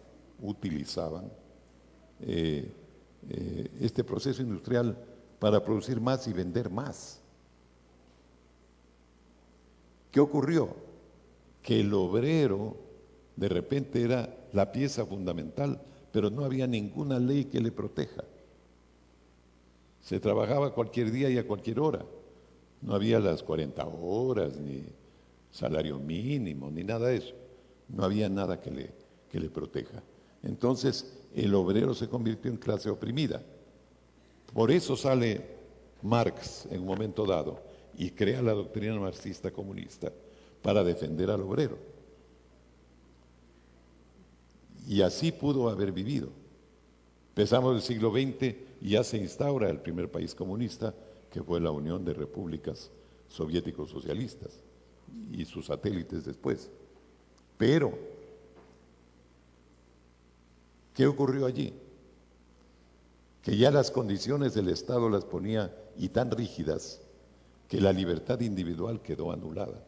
este proceso industrial para producir más y vender más. ¿Qué ocurrió? Que el obrero de repente era la pieza fundamental, pero no había ninguna ley que le proteja. Se trabajaba cualquier día y a cualquier hora. No había las 40 horas, ni salario mínimo, ni nada de eso. No había nada que le proteja. Entonces, el obrero se convirtió en clase oprimida. Por eso sale Marx en un momento dado y crea la doctrina marxista comunista para defender al obrero. Y así pudo haber vivido. Empezamos el siglo XX y ya se instaura el primer país comunista, que fue la Unión de Repúblicas Soviéticos Socialistas y sus satélites después. Pero, ¿qué ocurrió allí? Que ya las condiciones del Estado las ponía y tan rígidas que la libertad individual quedó anulada.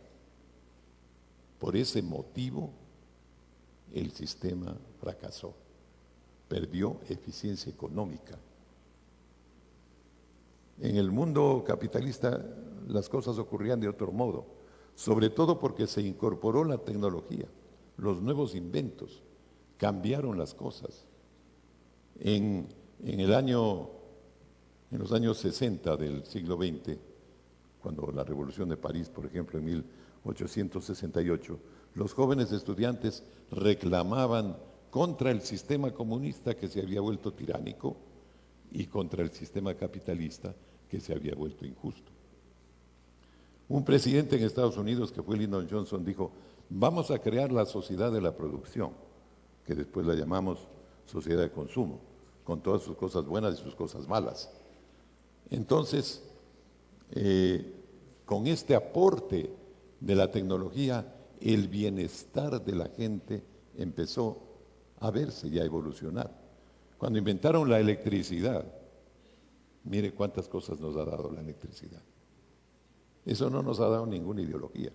Por ese motivo, el sistema fracasó, perdió eficiencia económica. En el mundo capitalista las cosas ocurrían de otro modo, sobre todo porque se incorporó la tecnología, los nuevos inventos, cambiaron las cosas. En los años 60 del siglo XX, cuando la Revolución de París, por ejemplo, en 1868, los jóvenes estudiantes reclamaban contra el sistema comunista que se había vuelto tiránico y contra el sistema capitalista que se había vuelto injusto. Un presidente en Estados Unidos, que fue Lyndon Johnson, dijo: vamos a crear la sociedad de la producción, que después la llamamos sociedad de consumo, con todas sus cosas buenas y sus cosas malas. Entonces, con este aporte de la tecnología, el bienestar de la gente empezó a verse y a evolucionar. Cuando inventaron la electricidad, mire cuántas cosas nos ha dado la electricidad. Eso no nos ha dado ninguna ideología.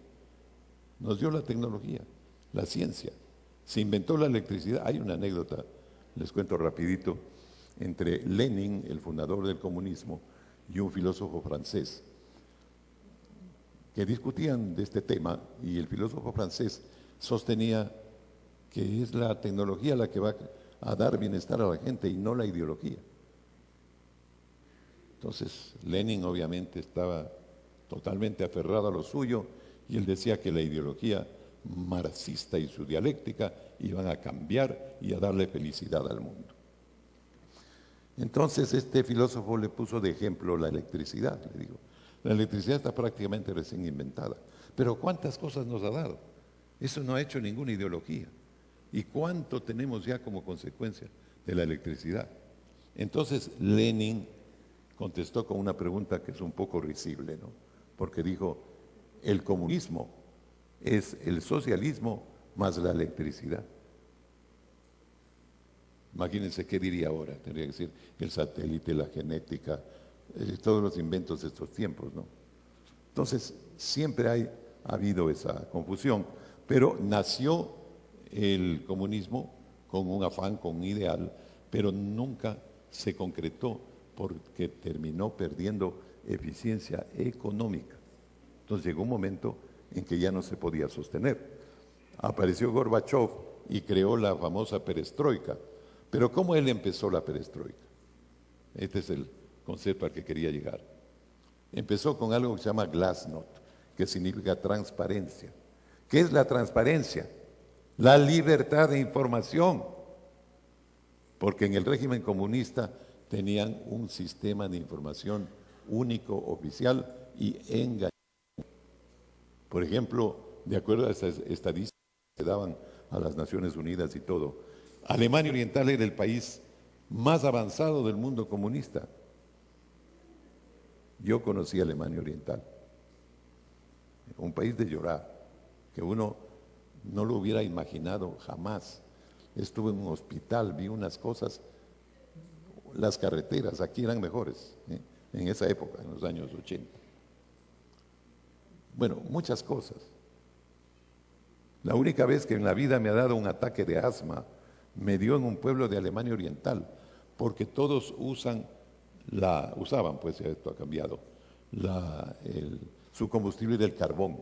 Nos dio la tecnología, la ciencia. Se inventó la electricidad. Hay una anécdota, les cuento rapidito, entre Lenin, el fundador del comunismo, y un filósofo francés, que discutían de este tema, y el filósofo francés sostenía que es la tecnología la que va a dar bienestar a la gente y no la ideología. Entonces, Lenin obviamente estaba totalmente aferrado a lo suyo y él decía que la ideología marxista y su dialéctica iban a cambiar y a darle felicidad al mundo. Entonces, este filósofo le puso de ejemplo la electricidad, le digo. La electricidad está prácticamente recién inventada, pero ¿cuántas cosas nos ha dado? Eso no ha hecho ninguna ideología. ¿Y cuánto tenemos ya como consecuencia de la electricidad? Entonces, Lenin contestó con una pregunta que es un poco risible, ¿no? Porque dijo, el comunismo es el socialismo más la electricidad. Imagínense qué diría ahora, tendría que decir el satélite, la genética, todos los inventos de estos tiempos, ¿no? Entonces, siempre ha habido esa confusión, pero nació el comunismo con un afán, con un ideal, pero nunca se concretó porque terminó perdiendo eficiencia económica. Entonces llegó un momento en que ya no se podía sostener. Apareció Gorbachev y creó la famosa perestroika. Pero ¿cómo él empezó la perestroika? Este es el concepto al que quería llegar. Empezó con algo que se llama glasnost, que significa transparencia. ¿Qué es la transparencia? La libertad de información. Porque en el régimen comunista tenían un sistema de información único, oficial y engañoso. Por ejemplo, de acuerdo a esas estadísticas que daban a las Naciones Unidas y todo, Alemania Oriental era el país más avanzado del mundo comunista. Yo conocí Alemania Oriental, un país de llorar, que uno no lo hubiera imaginado jamás. Estuve en un hospital, vi unas cosas, las carreteras aquí eran mejores, en esa época, en los años 80. Bueno, muchas cosas. La única vez que en la vida me ha dado un ataque de asma, me dio en un pueblo de Alemania Oriental, porque todos usaban, pues esto ha cambiado, su combustible del carbón.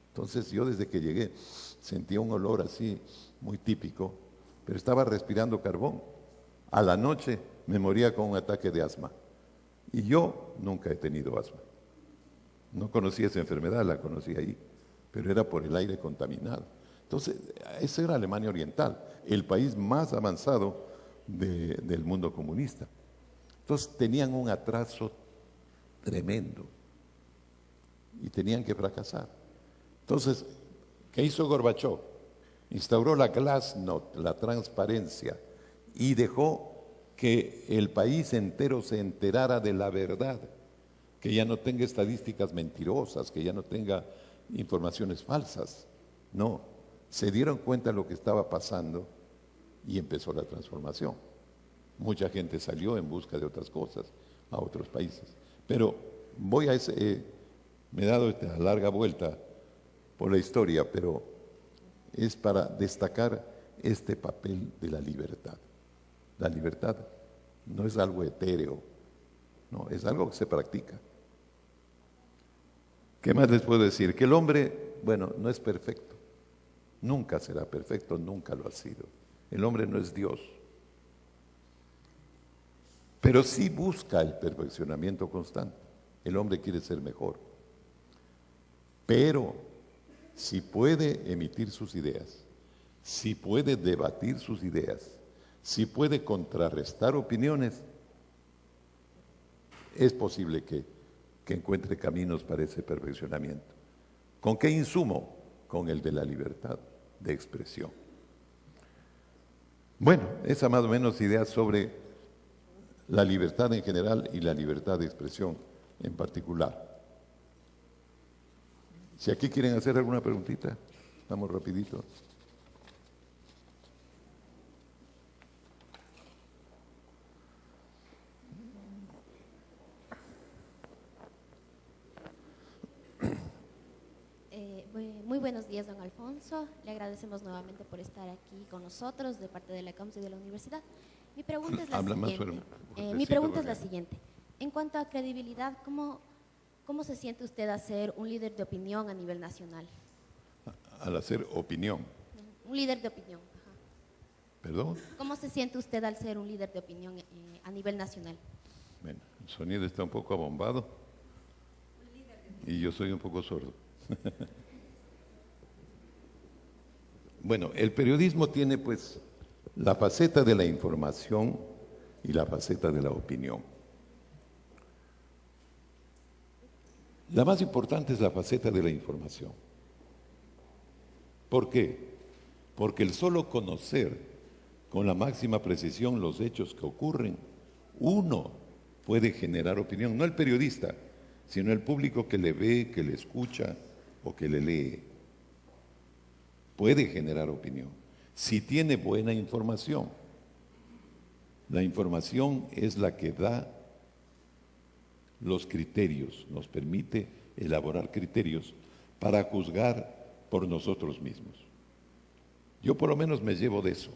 Entonces yo desde que llegué sentía un olor así muy típico, pero estaba respirando carbón. A la noche me moría con un ataque de asma. Y yo nunca he tenido asma. No conocía esa enfermedad, la conocí ahí, pero era por el aire contaminado. Entonces, esa era Alemania Oriental, el país más avanzado del mundo comunista. Entonces, tenían un atraso tremendo y tenían que fracasar. Entonces, ¿qué hizo Gorbachev? Instauró la glasnost, la transparencia, y dejó que el país entero se enterara de la verdad, que ya no tenga estadísticas mentirosas, que ya no tenga informaciones falsas. No, se dieron cuenta de lo que estaba pasando y empezó la transformación. Mucha gente salió en busca de otras cosas a otros países. Pero voy a me he dado esta larga vuelta por la historia, pero es para destacar este papel de la libertad. La libertad no es algo etéreo, no, es algo que se practica. ¿Qué más les puedo decir? Que el hombre, bueno, no es perfecto, nunca será perfecto, nunca lo ha sido. El hombre no es Dios, pero sí busca el perfeccionamiento constante. El hombre quiere ser mejor, pero si puede emitir sus ideas, si puede debatir sus ideas, si puede contrarrestar opiniones, es posible que encuentre caminos para ese perfeccionamiento. ¿Con qué insumo? Con el de la libertad de expresión. Bueno, esa más o menos idea sobre la libertad en general y la libertad de expresión en particular. Si aquí quieren hacer alguna preguntita, vamos rapidito. Muy buenos días, don Alfonso. Le agradecemos nuevamente por estar aquí con nosotros de parte de la CAMS y de la universidad. Mi pregunta es la siguiente. En cuanto a credibilidad, ¿cómo se siente usted a ser un líder de opinión a nivel nacional? Al hacer opinión. Un líder de opinión. Ajá. ¿Perdón? ¿Cómo se siente usted al ser un líder de opinión a nivel nacional? Bueno, el sonido está un poco abombado y yo soy un poco sordo. Bueno, el periodismo tiene pues la faceta de la información y la faceta de la opinión. La más importante es la faceta de la información. ¿Por qué? Porque el solo conocer con la máxima precisión los hechos que ocurren, uno puede generar opinión, no el periodista, sino el público que le ve, que le escucha o que le lee. Puede generar opinión si tiene buena información. La información es la que da los criterios, nos permite elaborar criterios para juzgar por nosotros mismos. Yo por lo menos me llevo de eso.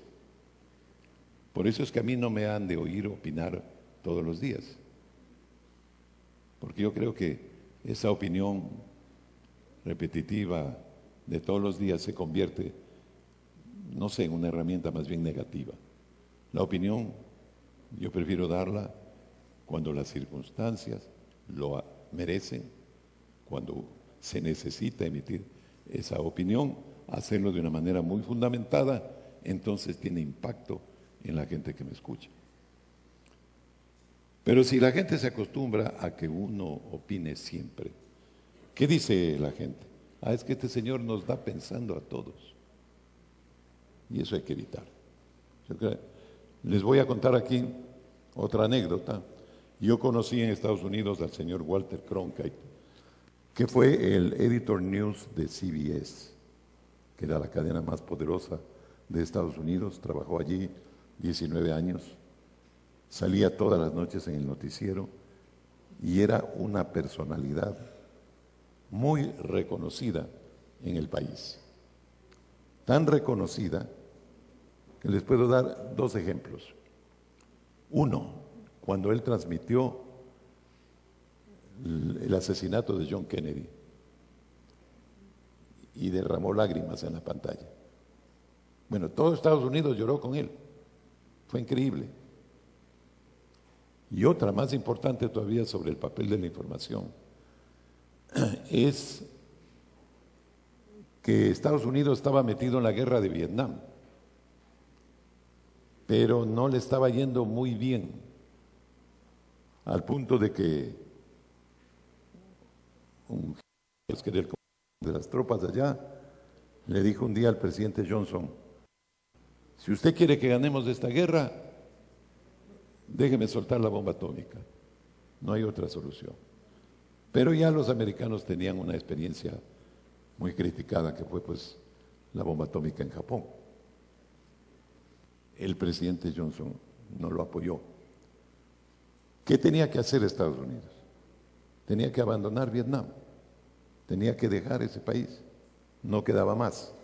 Por eso es que a mí no me han de oír opinar todos los días. Porque yo creo que esa opinión repetitiva de todos los días se convierte, no sé, en una herramienta más bien negativa. La opinión yo prefiero darla cuando las circunstancias lo merecen, cuando se necesita emitir esa opinión, hacerlo de una manera muy fundamentada, entonces tiene impacto en la gente que me escucha. Pero si la gente se acostumbra a que uno opine siempre, ¿qué dice la gente? Ah, es que este señor nos da pensando a todos. Y eso hay que evitar. Les voy a contar aquí otra anécdota. Yo conocí en Estados Unidos al señor Walter Cronkite, que fue el editor news de CBS, que era la cadena más poderosa de Estados Unidos. Trabajó allí 19 años. Salía todas las noches en el noticiero y era una personalidad muy reconocida en el país. Tan reconocida que les puedo dar dos ejemplos. Uno, cuando él transmitió el asesinato de John Kennedy y derramó lágrimas en la pantalla. Bueno, todo Estados Unidos lloró con él. Fue increíble. Y otra más importante todavía sobre el papel de la información es que Estados Unidos estaba metido en la guerra de Vietnam, pero no le estaba yendo muy bien, al punto de que un jefe de las tropas de allá le dijo un día al presidente Johnson: si usted quiere que ganemos esta guerra, déjeme soltar la bomba atómica, no hay otra solución. Pero ya los americanos tenían una experiencia muy criticada, que fue pues la bomba atómica en Japón. El presidente Johnson no lo apoyó. ¿Qué tenía que hacer Estados Unidos? Tenía que abandonar Vietnam, tenía que dejar ese país, no quedaba más.